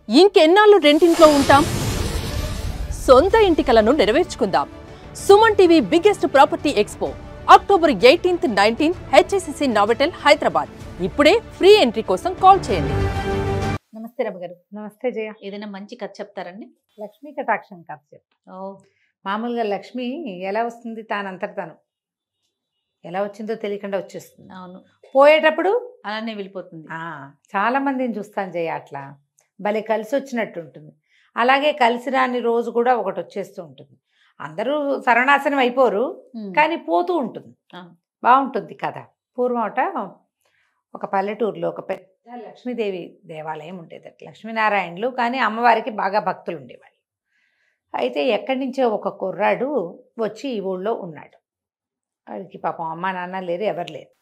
ఇంకెన్నాళ్ళు రెంటింట్లో ఉంటాం? సొంత ఇంటి కలను నెరవేర్చుకుందాం. Suman TV biggest property expo October 18th, 19th HSCC Novotel Hyderabad. ఇప్పుడే ఫ్రీ ఎంట్రీ కోసం కాల్ చేయండి. నమస్తే రమ్మ గారు. నమస్తే జయ. ఏదైనా మంచి కథ చెప్తారండి? లక్ష్మీ కటాక్షం కథ చెప్తా. మామూలుగా లక్ష్మి ఎలా వస్తుంది, తానంతట తాను ఎలా వచ్చిందో తెలియకుండా వచ్చేస్తుంది. అవును, పోయేటప్పుడు అలానే వెళ్ళిపోతుంది. చాలా మందిని చూస్తాను జయ, అట్లా భలే కలిసి వచ్చినట్టు ఉంటుంది. అలాగే కలిసి రాని రోజు కూడా ఒకటి వచ్చేస్తూ ఉంటుంది. అందరూ సర్వనాశనం అయిపోరు, కానీ పోతూ ఉంటుంది. బాగుంటుంది కథ. పూర్వమట ఒక పల్లెటూరులో ఒక పెద్ద లక్ష్మీదేవి దేవాలయం ఉండేది. లక్ష్మీనారాయణులు, కానీ అమ్మవారికి బాగా భక్తులు ఉండేవాళ్ళు. అయితే ఎక్కడి నుంచో ఒక కుర్రాడు వచ్చి ఈ ఊళ్ళో ఉన్నాడు. వాడికి పాపం అమ్మ నాన్న లేరు, ఎవరు లేరు.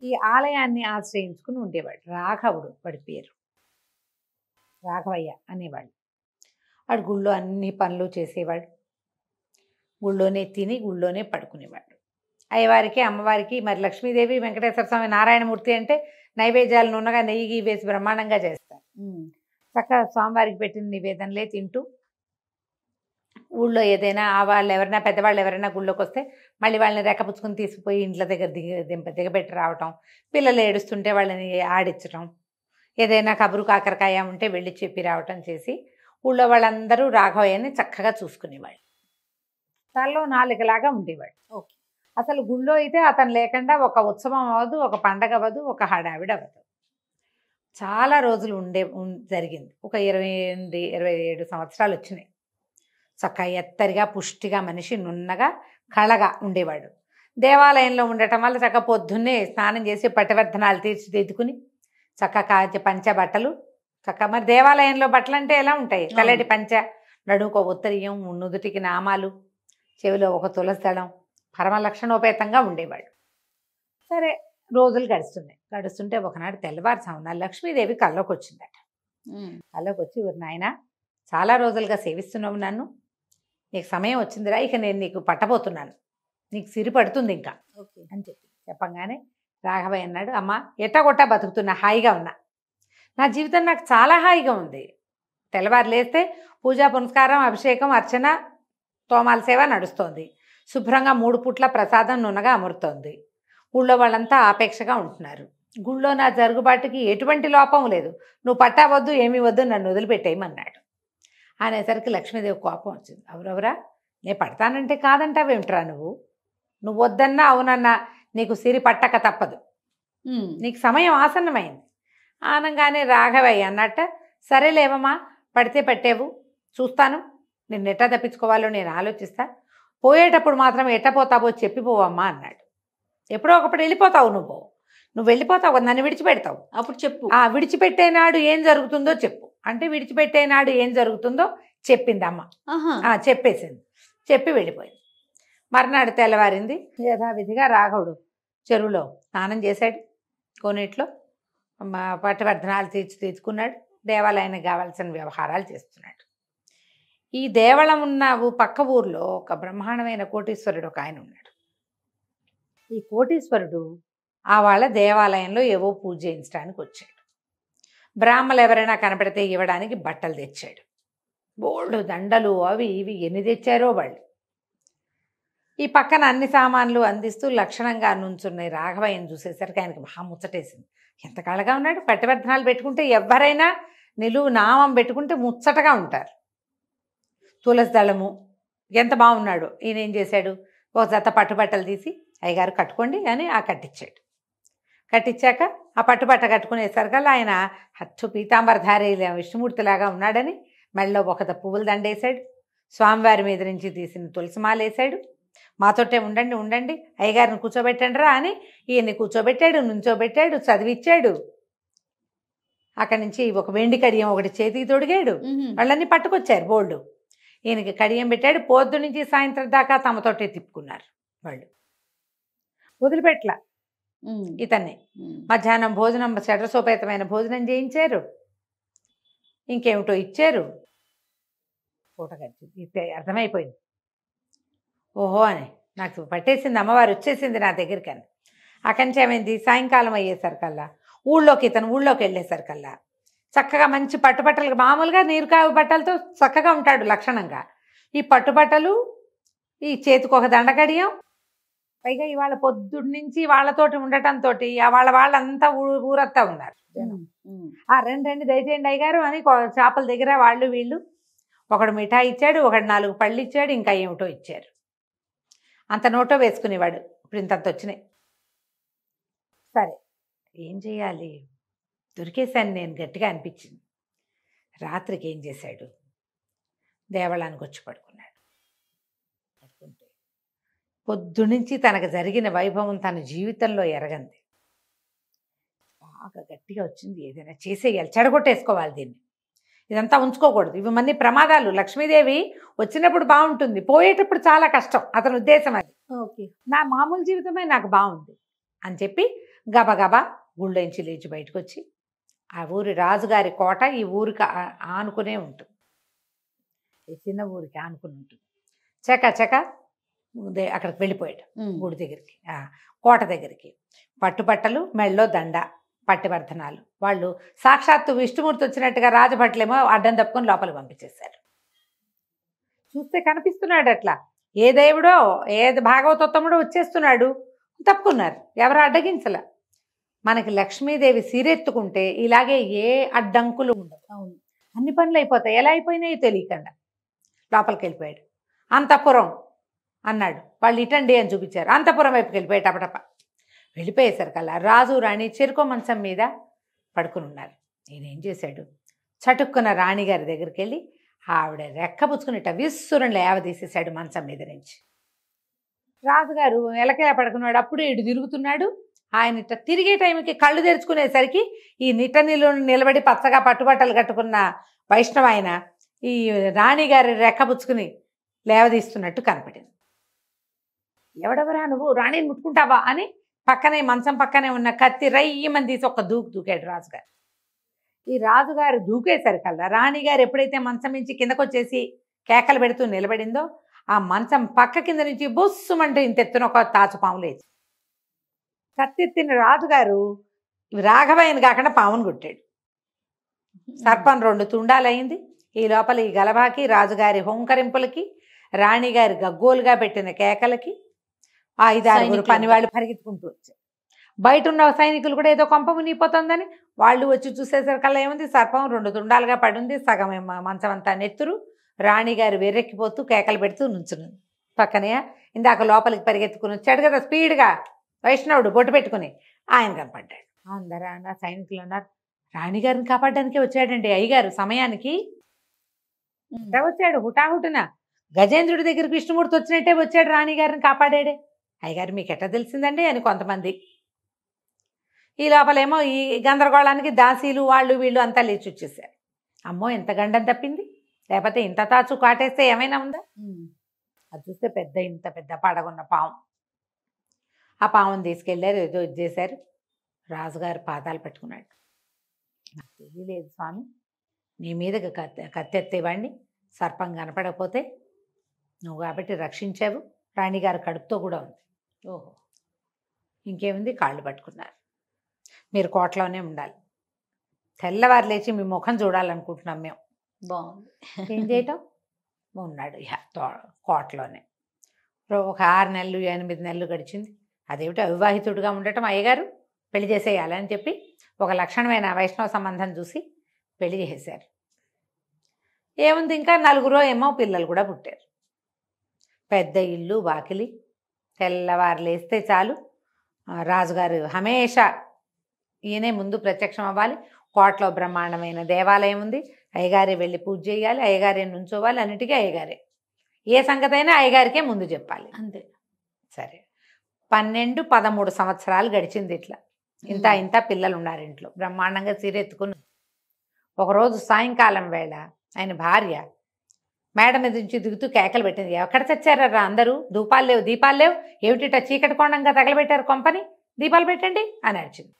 ఈ ఆలయాన్ని ఆశ్రయించుకుని ఉండేవాడు. రాఘవుడు వాడి పేరు, రాఘవయ్య అనేవాడు. వాడు గుళ్ళో అన్ని పనులు చేసేవాడు. గుళ్ళోనే తిని గుళ్ళోనే పడుకునేవాడు. అయ్యవారికి అమ్మవారికి, మరి లక్ష్మీదేవి వెంకటేశ్వర స్వామి నారాయణమూర్తి అంటే నైవేద్యాలు నూనెగా నెయ్యి వేసి బ్రహ్మాండంగా చేస్తారు. చక్కగా స్వామివారికి పెట్టిన నివేదనలే తింటూ ఊళ్ళో ఏదైనా వాళ్ళు ఎవరైనా పెద్దవాళ్ళు ఎవరైనా గుళ్ళోకి వస్తే మళ్ళీ వాళ్ళని రెక్కపుచ్చుకుని తీసుకుపోయి ఇంట్లో దగ్గర దిగబెట్టి రావటం, పిల్లలు ఏడుస్తుంటే వాళ్ళని ఆడించటం, ఏదైనా కబురు కాకరకాయ ఉంటే వెళ్ళి చెప్పి రావటం చేసి ఊళ్ళో వాళ్ళందరూ రాఘవయ్యని చక్కగా చూసుకునేవాళ్ళు. తనలో నాలుగులాగా ఉండేవాడు. ఓకే. అసలు గుళ్ళో అయితే అతను లేకుండా ఒక ఉత్సవం అవ్వదు, ఒక పండగ అవ్వదు, ఒక హడావిడి అవ్వదు. చాలా రోజులు జరిగింది. ఒక 27 సంవత్సరాలు వచ్చినాయి. చక్కగా ఎత్తరిగా పుష్టిగా మనిషి నున్నగా కళగా ఉండేవాడు. దేవాలయంలో ఉండటం వల్ల చక్కగా పొద్దున్నే స్నానం చేసి పట్టవర్ధనాలు తీర్చిదిద్దుకుని చక్కగా పంచ బట్టలు చక్కగా, మరి దేవాలయంలో బట్టలు అంటే ఎలా ఉంటాయి? తెల్లటి పంచ, నడుముకో ఉత్తరీయం, నుదుటికి నామాలు, చెవిలో ఒక తులసి దళం, పరమ లక్షణోపేతంగా ఉండేవాడు. సరే, రోజులు గడుస్తుంటే ఒకనాడు తెల్లవారుజామున లక్ష్మీదేవి కల్లోకి వచ్చిందట. కల్లోకి వచ్చి, నాయన చాలా రోజులుగా సేవిస్తున్నావు నన్ను, నీకు సమయం వచ్చిందిరా, ఇక నేను నీకు పట్టబోతున్నాను, నీకు సిరి పడుతుంది ఇంకా అని చెప్పంగానే రాఘవయ్య అన్నాడు, అమ్మ ఎట్టగొట్టా బతుకుతున్నా, హాయిగా ఉన్నా, నా జీవితం నాకు చాలా హాయిగా ఉంది. తెల్లవారు లేస్తే పూజా పునస్కారం, అభిషేకం, అర్చన, తోమాల సేవ నడుస్తోంది. శుభ్రంగా 3 పూట్ల ప్రసాదం నూనెగా అమరుతోంది. ఊళ్ళో వాళ్ళంతా ఆపేక్షగా ఉంటున్నారు. గుళ్ళో నా జరుగుబాటుకి ఎటువంటి లోపం లేదు. నువ్వు పట్టావద్దు, ఏమీ వద్దు, నన్ను వదిలిపెట్టేయమన్నాడు. అనేసరికి లక్ష్మీదేవి కోపం వచ్చింది. ఎవరెవరా, నేను పడతానంటే కాదంటావేమిట్రా, నువ్వు వద్దన్నా అవునన్నా నీకు సిరి పట్టక తప్పదు, నీకు సమయం ఆసన్నమైంది ఆనంగానే రాఘవయ్య అన్నట్ట, సరేలేవమ్మా, పడితే పట్టేవు, చూస్తాను, నిన్ను ఎట్టా తప్పించుకోవాలో నేను ఆలోచిస్తా, పోయేటప్పుడు మాత్రం ఎట్టపోతావో చెప్పిపోవమ్మా అన్నాడు. ఎప్పుడో ఒకప్పుడు వెళ్ళిపోతావు, నువ్వు వెళ్ళిపోతావు, నన్ను విడిచిపెడతావు, అప్పుడు చెప్పు, విడిచిపెట్టేనాడు ఏం జరుగుతుందో చెప్పు అంటే, విడిచిపెట్టేనాడు ఏం జరుగుతుందో చెప్పింది అమ్మ. చెప్పేసింది, చెప్పి వెళ్ళిపోయింది. మర్నాడు తెల్లవారింది. యథావిధిగా రాఘవుడు చెరువులో స్నానం చేశాడు, కోనేట్లో పట్టవర్ధనాలు తీర్చుకున్నాడు, దేవాలయానికి కావాల్సిన వ్యవహారాలు చేస్తున్నాడు. ఈ దేవళం ఉన్న పక్క ఊర్లో ఒక బ్రహ్మాండమైన కోటీశ్వరుడు ఒక ఆయన ఉన్నాడు. ఈ కోటీశ్వరుడు వాళ్ళ దేవాలయంలో ఏవో పూజ చేయించడానికి వచ్చాడు. బ్రాహ్మలు ఎవరైనా కనపడితే ఇవ్వడానికి బట్టలు తెచ్చాడు. బోల్డు దండలు అవి ఇవి ఎన్ని తెచ్చారో వాళ్ళు. ఈ పక్కన అన్ని సామాన్లు అందిస్తూ లక్షణంగా నుంచున్నాయి. రాఘవయ్యను చూసేసరికి ఆయనకి మహా ముచ్చటేసింది. ఎంత కళగా ఉన్నాడు, పట్టవర్ధనాలు పెట్టుకుంటే ఎవరైనా నిలువు నామం పెట్టుకుంటే ముచ్చటగా ఉంటారు. తులసి దళము ఎంత బాగున్నాడు. ఈయన ఏం చేశాడు, ఒక జత పట్టుబట్టలు తీసి, అయ్యగారు కట్టుకోండి అని కట్టించాడు. కట్టించాక ఆ పట్టుబట్ట కట్టుకునేసరికల్లా ఆయన హత్తు పీతాంబరధారి విష్ణుమూర్తిలాగా ఉన్నాడని మెళ్ళలో ఒక పువ్వుల దండేశాడు. స్వామివారి మీద నుంచి తీసిన తులసిమాల వేశాడు. మాతోటే ఉండండి, అయ్యగారిని కూర్చోబెట్టండి రా అని ఈయన్ని కూర్చోబెట్టాడు, నుంచోబెట్టాడు, చదివిచ్చాడు. అక్కడి నుంచి ఒక వెండి కడియం ఒకటి చేతికి తొడిగాడు. వాళ్ళన్నీ పట్టుకొచ్చారు బోల్డు. ఈయనకి కడియం పెట్టాడు. పొద్దు నుంచి సాయంత్రం దాకా తమతోటే తిప్పుకున్నారు వాళ్ళు, వదిలిపెట్ల ఇతన్ని. మధ్యాహ్నం భోజనం, షడ్రసోపేతమైన భోజనం చేయించారు, ఇంకేమిటో ఇచ్చారు. పూట గడిచింది. అర్థమైపోయింది, ఓహో అని నాకు పట్టేసింది, అమ్మవారు వచ్చేసింది నా దగ్గరికి అని. అక్కడి నుంచి ఏమైంది, సాయంకాలం అయ్యేసరికల్లా ఊళ్ళోకి వెళ్ళేసరికల్లా చక్కగా మంచి పట్టుబట్టలు, మామూలుగా నీరుకావు బట్టలతో చక్కగా ఉంటాడు లక్షణంగా. ఈ పట్టుబట్టలు, ఈ చేతికి ఒక దండకడియం, పైగా ఇవాళ పొద్దున్న నుంచి వాళ్ళతోటి ఉండటంతో వాళ్ళంతా ఊరంతా ఉన్నారు. ఆ రెండు దయచేయండి అయ్యగారు అని చేపల దగ్గర వాళ్ళు వీళ్ళు, ఒకడు మిఠాయి ఇచ్చాడు, ఒకడు 4 పళ్ళు ఇచ్చాడు, ఇంకా ఏమిటో ఇచ్చారు. అంత నోటో వేసుకునేవాడు. ఇప్పుడు ఇంతంత వచ్చినాయి. సరే ఏం చేయాలి, దొరికేశాను నేను గట్టిగా అనిపించింది. రాత్రికి ఏం చేశాడు, దేవాలయానికి వచ్చి పడుకున్నాడు. పడుకుంటే పొద్దునుంచి తనకు జరిగిన వైభవం తన జీవితంలో ఎరగంది. బాగా గట్టిగా వచ్చింది, ఏదైనా చేసేయాలి, చెడగొట్టేసుకోవాలి దీన్ని, ఇదంతా ఉంచుకోకూడదు, ఇవి మన్ని ప్రమాదాలు. లక్ష్మీదేవి వచ్చినప్పుడు బాగుంటుంది, పోయేటప్పుడు చాలా కష్టం, అతని ఉద్దేశం అది. ఓకే. నా మామూలు జీవితమే నాకు బాగుంది అని చెప్పి గబగబా గుళ్ళోంచి లేచి బయటకు వచ్చి, ఆ ఊరి రాజుగారి కోట ఈ ఊరికి ఆనుకునే ఉంటుంది, ఈ చిన్న ఊరికి ఆనుకుని ఉంటుంది. చక అక్కడికి వెళ్ళిపోయాడు గుడి దగ్గరికి, కోట దగ్గరికి. పట్టుబట్టలు, మెళ్ళో దండ, పట్టివర్ధనాలు. వాళ్ళు సాక్షాత్తు విష్ణుమూర్తి వచ్చినట్టుగా రాజభట్లేమో అడ్డం తప్పుకొని లోపలికి పంపించేశారు. చూస్తే కనిపిస్తున్నాడు అట్లా, ఏ దేవుడో ఏ భాగవతోత్తముడో వచ్చేస్తున్నాడు, తప్పుకున్నారు, ఎవరు అడ్డగించల. మనకి లక్ష్మీదేవి సీరెత్తుకుంటే ఇలాగే ఏ అడ్డంకులు ఉండవు, అవును, అన్ని పనులు అయిపోతాయి. ఎలా అయిపోయినాయో తెలియకుండా లోపలికి వెళ్ళిపోయాడు. అంతఃపురం అన్నాడు, వాళ్ళు ఇటండి అని చూపించారు. అంతఃపురం వైపుకి వెళ్ళిపోయాడు. టపటప వెళ్ళిపోయేసరికల్లా రాజు రాణి చెరుకో మంచం మీద పడుకుని ఉన్నారు. నేనేం చేశాడు, చటుక్కున రాణిగారి దగ్గరికి వెళ్ళి ఆవిడ రెక్కపుచ్చుకునేట విస్సురని లేవదీసేశాడు మంచం మీద నుంచి. రాజుగారు ఎలకెలా పడుకున్నాడు, అప్పుడే ఇటు తిరుగుతున్నాడు. ఆయన ఇట్లా తిరిగే టైంకి కళ్ళు తెరుచుకునేసరికి ఈ నిట్టనిలో నిలబడి పచ్చగా పట్టుబట్టలు కట్టుకున్న వైష్ణవ ఆయన ఈ రాణిగారి రెక్కపుచ్చుకుని లేవదీస్తున్నట్టు కనపడింది. ఎవడెవరా నువ్వు, రాణిని ముట్టుకుంటావా అని పక్కనే మంచం పక్కనే ఉన్న కత్తి రయ్యమని తీసి ఒక దూకాడు రాజుగారు. ఈ రాజుగారు దూకేసరికల్లా రాణిగారు ఎప్పుడైతే మంచం నుంచి కిందకు వచ్చేసి కేకలు పెడుతూ నిలబడిందో, ఆ మంచం పక్క కింద నుంచి బొస్సుమంటూ ఇంతెత్తున ఒక తాచుపాము లేచి కత్తెత్తిన రాజుగారు రాఘవయ్యని కాకుండా పామును కొట్టాడు. సర్పం 2 తుండాలయ్యింది. ఈ లోపల ఈ గలబాకి, రాజుగారి హోంకరింపులకి, రాణిగారి గగ్గోలుగా పెట్టిన కేకలకి 5-6 పనివాళ్ళు పరిగెత్తుకుంటూ వచ్చారు. బయట ఉన్న సైనికులు కూడా ఏదో కొంప మునిగిపోతుందని వాళ్ళు వచ్చి చూసేసరికల్లా ఏముంది, సర్పం 2 తుండాలుగా పడుంది, సగం మంచం అంతా నెత్తురు. రాణిగారు వెర్రెక్కిపోతూ కేకలు పెడుతూ నుంచుంది. పక్కనే ఇందాక లోపలికి పరిగెత్తుకుని వచ్చాడు కదా స్పీడ్గా వైష్ణవుడు బొట్టు పెట్టుకుని, ఆయన కనపడ్డాడు. అందరూ అన్న సైనికులు అన్నారు, రాణిగారిని కాపాడడానికే వచ్చాడండి అయ్యగారు సమయానికి. వచ్చాడు హుటాహుటున, గజేంద్రుడి దగ్గరికి విష్ణుమూర్తి వచ్చినట్టే వచ్చాడు, రాణిగారిని కాపాడాడే. అయ్యగారు మీకు ఎట్లా తెలిసిందండి అని కొంతమంది. ఈ లోపలేమో ఈ గందరగోళానికి దాసీలు వాళ్ళు వీళ్ళు అంతా లేచి వచ్చేసారు. అమ్మో ఎంత గండం తప్పింది, లేకపోతే ఇంత తాచు కాటేస్తే ఏమైనా ఉందా. అది చూస్తే ఇంత పెద్ద పడగున్న పాము. ఆ పాముని తీసుకెళ్ళారు, ఏదో ఇది చేశారు. రాజుగారు పాదాలు పెట్టుకున్నాడు. నాకు తెలియలేదు స్వామి, నీ మీదకి కత్తెత్తేవాడిని, సర్పం కనపడకపోతే నువ్వు కాబట్టి రక్షించావు, రాణిగారు కడుపుతో కూడా ఉంది. ఓహో ఇంకేముంది, కాళ్ళు పట్టుకున్నారు. మీరు కోటలోనే ఉండాలి, తెల్లవారు లేచి మీ ముఖం చూడాలనుకుంటున్నాం మేము. బాగుంది. ఏం చేయటం, ఉన్నాడు కోటలోనే. ఒక 6 నెలలు 8 నెలలు గడిచింది. అదేమిటి అవివాహితుడుగా ఉండటం, అయ్యగారు పెళ్లి చేసేయాలని చెప్పి ఒక లక్షణమైన వైష్ణవ సంబంధం చూసి పెళ్లి చేసేశారు. ఏముంది, ఇంకా 4 ఏమో పిల్లలు కూడా పుట్టారు. పెద్ద ఇల్లు వాకిలి, తెల్లవారు లేస్తే చాలు రాజుగారు హమేషా ఈయనే ముందు ప్రత్యక్షం అవ్వాలి. కోటలో బ్రహ్మాండమైన దేవాలయం ఉంది, అయ్యగారే వెళ్ళి పూజ చేయాలి, అయ్యగారే నుంచోవాలి, అన్నిటికీ అయ్యగారే. ఏ సంగతి అయినా అయ్యగారికే ముందు చెప్పాలి, అంతే. సరే 12-13 సంవత్సరాలు గడిచింది. ఇట్లా ఇంత పిల్లలు ఉన్నారు ఇంట్లో, బ్రహ్మాండంగా సీరెత్తుకుని. ఒకరోజు సాయంకాలం వేళ ఆయన భార్య మేడ మీద నుంచి దిగుతూ కేకలు పెట్టింది, ఎక్కడ చచ్చారా అందరూ, దీపాలు లేవు ఏమిటిట చీకటి కొండంగా తగలబెట్టారు కొంపని, దీపాలు పెట్టండి అని అరిచింది.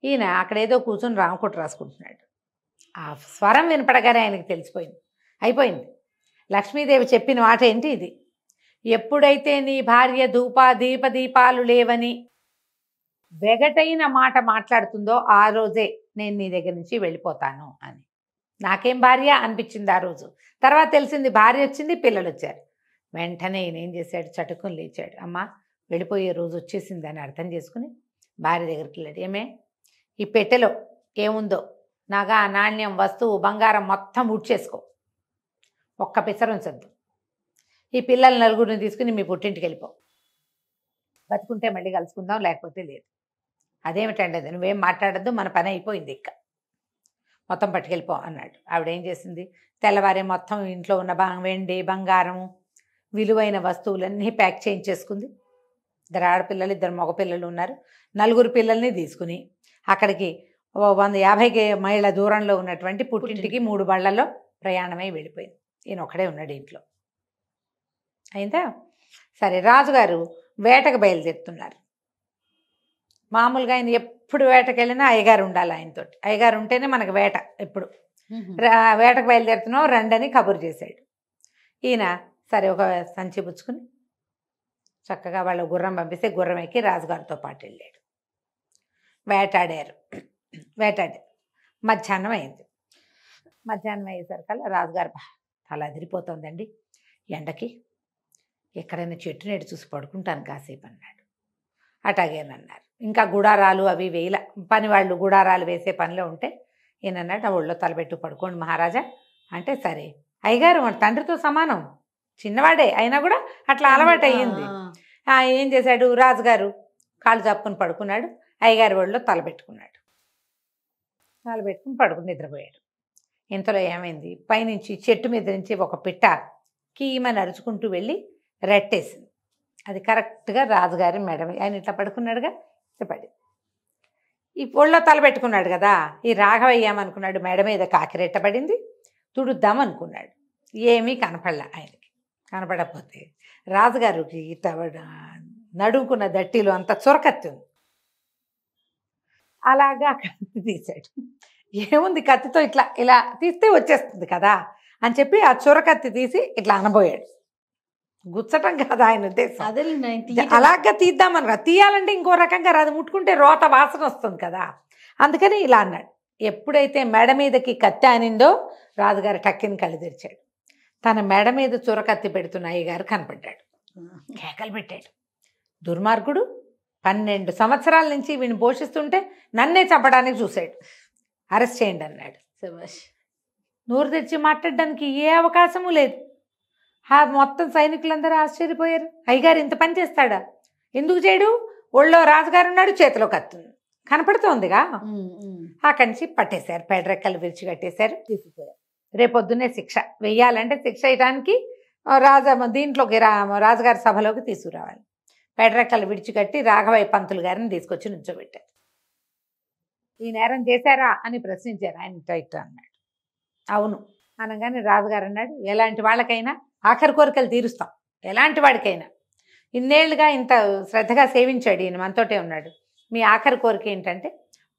ఈయన అక్కడేదో కూర్చొని రామకోట రాసుకుంటున్నాడు. ఆ స్వరం వినపడగానే ఆయనకి తెలిసిపోయింది, అయిపోయింది. లక్ష్మీదేవి చెప్పిన మాట ఏంటి ఇది, ఎప్పుడైతే నీ భార్య దీపాలు లేవని వెగటైన మాట మాట్లాడుతుందో ఆ రోజే నేను నీ దగ్గర నుంచి వెళ్ళిపోతాను అని. నాకేం భార్య అనిపించింది ఆ రోజు. తర్వాత తెలిసింది భార్య వచ్చింది, పిల్లలు వచ్చారు. వెంటనే ఈయన ఏం చేశాడు, చటుకుని లేచాడు. అమ్మ వెళ్ళిపోయే రోజు వచ్చేసింది అని అర్థం చేసుకుని భార్య దగ్గరికి వెళ్ళాడు. ఏమే, ఈ పెట్టెలో ఏముందో నగ నాణ్యం వస్తువు బంగారం మొత్తం ఉడ్చేసుకో, ఒక్క పిసరు ఉంచద్దు. ఈ పిల్లల నలుగురిని తీసుకుని మీ పుట్టింటికి వెళ్ళిపో, బతుకుంటే మళ్ళీ కలుసుకుందాం, లేకపోతే లేదు. అదేమిటండి అది, నువ్వేం మాట్లాడద్దు, మన పని అయిపోయింది, ఇక్క మొత్తం పట్టుకెళ్ళిపో అన్నాడు. ఆవిడ ఏం చేసింది, తెల్లవారే మొత్తం ఇంట్లో ఉన్న వెండి బంగారం విలువైన వస్తువులన్నీ ప్యాక్ చేయించేసుకుంది. 2 ఆడపిల్లలు 2 మగపిల్లలు ఉన్నారు. 4 పిల్లల్ని తీసుకుని అక్కడికి 150 మైళ్ళ దూరంలో ఉన్నటువంటి పుట్టింటికి 3 బళ్ళల్లో ప్రయాణమై వెళ్ళిపోయింది. ఈయన ఒక్కడే ఉన్నాడు ఇంట్లో. అయిందా? సరే, రాజుగారు వేటకు బయలుదేరుతున్నారు. మామూలుగా ఆయన ఎప్పుడు వేటకు వెళ్ళినా అయ్యగారు ఉండాలి ఆయనతోటి. అయ్యగారు ఉంటేనే మనకు వేట. ఎప్పుడు వేటకు బయలుదేరుతున్నాం రండని కబురు చేశాడు. ఈయన సరే ఒక సంచి పుచ్చుకుని చక్కగా వాళ్ళు గుర్రం పంపిస్తే గుర్రం ఎక్కి రాజుగారితో పాటు వెళ్ళాడు. వేటాడారు. మధ్యాహ్నం అయింది. మధ్యాహ్నం అయ్యేసరికల్లా రాజుగారు అలా అదిరిపోతుందండి ఎండకి, ఎక్కడైనా చెట్టు నేడు చూసి పడుకుంటాను కాసేపు అన్నాడు. అటాగేనన్నారు. ఇంకా గుడారాలు అవి వేయల, పని వాళ్ళు గుడారాలు వేసే పనిలో ఉంటే ఈయనన్నాడు, ఆ ఒళ్ళో తలపెట్టు పడుకోండి మహారాజా అంటే. సరే, అయ్యగారు మన తండ్రితో సమానం, చిన్నవాడే అయినా కూడా అట్లా అలవాటు అయ్యింది. ఏం చేశాడు, రాజుగారు కాళ్ళు చాపుకొని పడుకున్నాడు, అయ్యగారి ఒళ్ళో తలపెట్టుకున్నాడు. తలపెట్టుకుని పడుకుని నిద్రపోయాడు. ఇంతలో ఏమైంది, పైనుంచి చెట్టు మీద నుంచి ఒక పిట్ట కీమని అరుచుకుంటూ వెళ్ళి రెట్టేసింది. అది కరెక్ట్గా రాజుగారి మెడ, ఆయన ఇట్లా పడుకున్నాడుగా, పడి ఈ ఒళ్ళో తలపెట్టుకున్నాడు కదా, ఈ రాఘవయ్య ఏమనుకున్నాడు, మెడ మీద కాకిరెట్ట పడింది, తుడుద్దామనుకున్నాడు. ఏమీ కనపడలే ఆయనకి. కనపడకపోతే రాజుగారికి ఇట్లా నడుముకున్న దట్టిలో అంత చొరకత్తి ఉంది. అలాగా కత్తి తీశాడు. ఏముంది, కత్తితో ఇట్లా ఇలా తీస్తే వచ్చేస్తుంది కదా అని చెప్పి ఆ చొరకత్తి తీసి ఇట్లా అనబోయాడు. గుచ్చటం కాదు ఆయన ఉద్దేశం, అలాగా తీద్దామని. తీయాలంటే ఇంకో రకంగా రాదు, ముట్టుకుంటే రోత వాసన వస్తుంది కదా, అందుకని ఇలా అన్నాడు. ఎప్పుడైతే మెడ మీదకి కత్తి ఆనిందో రాజుగారు టక్కిని కళ్ళు తెరిచాడు. తన మెడ మీద చొరకత్తి పెడుతున్న అయ్యగారు కనపడ్డాడు. కేకలు పెట్టాడు, దుర్మార్గుడు, 12 సంవత్సరాల నుంచి వీడిని పోషిస్తుంటే నన్నే చంపడానికి చూశాడు, అరెస్ట్ చేయండి అన్నాడు. నోరు తెరిచి మాట్లాడడానికి ఏ అవకాశము లేదు. మొత్తం సైనికులందరూ ఆశ్చర్యపోయారు. అయ్యగారు ఇంత పని చేస్తాడా, ఎందుకు చేయడు, ఒళ్ళో రాజుగారు ఉన్నాడు, చేతిలో కత్తుంది కనపడుతోందిగా. అక్కడి నుంచి పట్టేశారు, పెడరెక్కలు విరిచి కట్టేశారు, తీసుకుపోయారు. రేపొద్దునే శిక్ష వెయ్యాలంటే శిక్ష వేయడానికి దీంట్లోకి రాజుగారి సభలోకి తీసుకురావాలి. పెడరెక్కలు విడిచికట్టి రాఘవయ్య పంతులు గారిని తీసుకొచ్చి నుంచోబెట్టారు. ఈ నేరం చేశారా అని ప్రశ్నించారు. ఆయన ఇట్లా అన్నాడు. అవును అనగానే రాజుగారు అన్నాడు, ఎలాంటి వాళ్ళకైనా ఆఖరి కోరికలు తీరుస్తాం, ఎలాంటి వాడికైనా. ఇన్నేళ్లుగా ఇంత శ్రద్ధగా సేవించాడు ఈయన, మనతోటే ఉన్నాడు. మీ ఆఖరి కోరిక ఏంటంటే,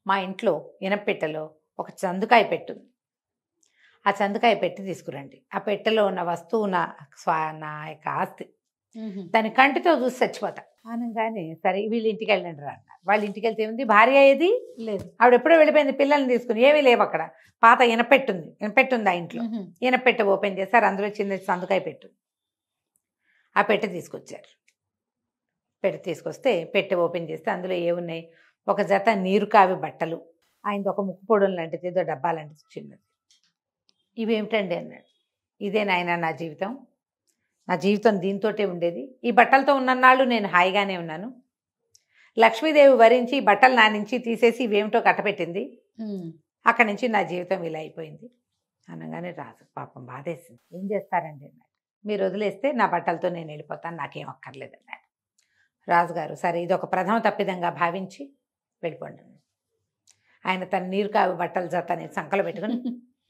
మా ఇంట్లో ఇనపెట్టెలో ఒక చందుకాయ పెట్టుంది, ఆ చందుకాయ పెట్టి తీసుకురండి. ఆ పెట్టెలో ఉన్న వస్తువు నా యొక్క ఆస్తి, దాని కంటితో చూసి చచ్చిపోతా అనగానే సరే వీళ్ళ ఇంటికి వెళ్ళండి రా అన్నారు. వాళ్ళ ఇంటికి వెళ్తే ఉంది, భార్య ఏది లేదు, ఆవిడ ఎప్పుడో వెళ్ళిపోయింది, పిల్లల్ని తీసుకుని. ఏమీ లేవు అక్కడ, పాత ఇనపెట్టుంది ఆ ఇంట్లో. ఇనపెట్టె ఓపెన్ చేశారు, అందులో చిన్న సందుకాయ పెట్టుంది. ఆ పెట్టె తీసుకొచ్చారు. పెట్టె తీసుకొస్తే పెట్టె ఓపెన్ చేస్తే అందులో ఏమున్నాయి, ఒక జత నీరు కావి బట్టలు, ఆయనది ఒక ముక్కు పొడులు లాంటిది, ఏదో డబ్బా లాంటిది చిన్నది. ఇవేమిటండి అన్నాడు. ఇదే నాయన నా జీవితం దీంతోటే ఉండేది. ఈ బట్టలతో ఉన్నన్నాళ్ళు నేను హాయిగానే ఉన్నాను. లక్ష్మీదేవి వరించి ఈ బట్టలు నా నుంచి తీసేసి ఇవేమిటో కట్టపెట్టింది, అక్కడి నుంచి నా జీవితం ఇలా అయిపోయింది అనగానే రాజు పాపం బాధేసింది. ఏం చేస్తారండి అన్నాడు. మీరు వదిలేస్తే నా బట్టలతో నేను వెళ్ళిపోతాను, నాకేం అక్కర్లేదు అన్నాడు. రాజుగారు సరే ఇది ఒక ప్రథమ తప్పిదంగా భావించి వెళ్ళిపోండి. ఆయన తన నీరు కావి బట్టలు జతని సంకలో పెట్టుకుని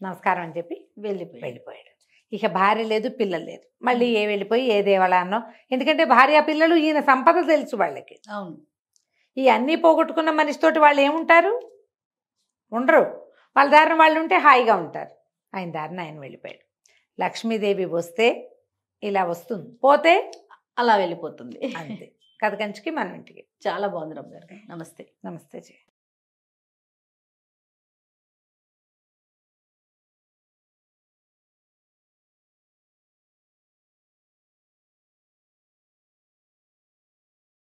నమస్కారం అని చెప్పి వెళ్ళిపోయాడు. ఇక భార్య లేదు, పిల్లలు లేదు. మళ్ళీ వెళ్ళిపోయి ఏ దేవాలయాన్నో, ఎందుకంటే భార్య పిల్లలు ఈయన సంపద తెలుసు వాళ్ళకి. అవును, ఈ అన్నీ పోగొట్టుకున్న మనిషితోటి వాళ్ళు ఏముంటారు, ఉండరు. వాళ్ళ దారిన వాళ్ళు ఉంటే హాయిగా ఉంటారు. ఆయన దారిన ఆయన వెళ్ళిపోయాడు. లక్ష్మీదేవి వస్తే ఇలా వస్తుంది, పోతే అలా వెళ్ళిపోతుంది. అంతే. కథ కంచికి మనం ఇంటికి. చాలా బాగుంది రమ్య గారు. నమస్తే. నమస్తే జయ.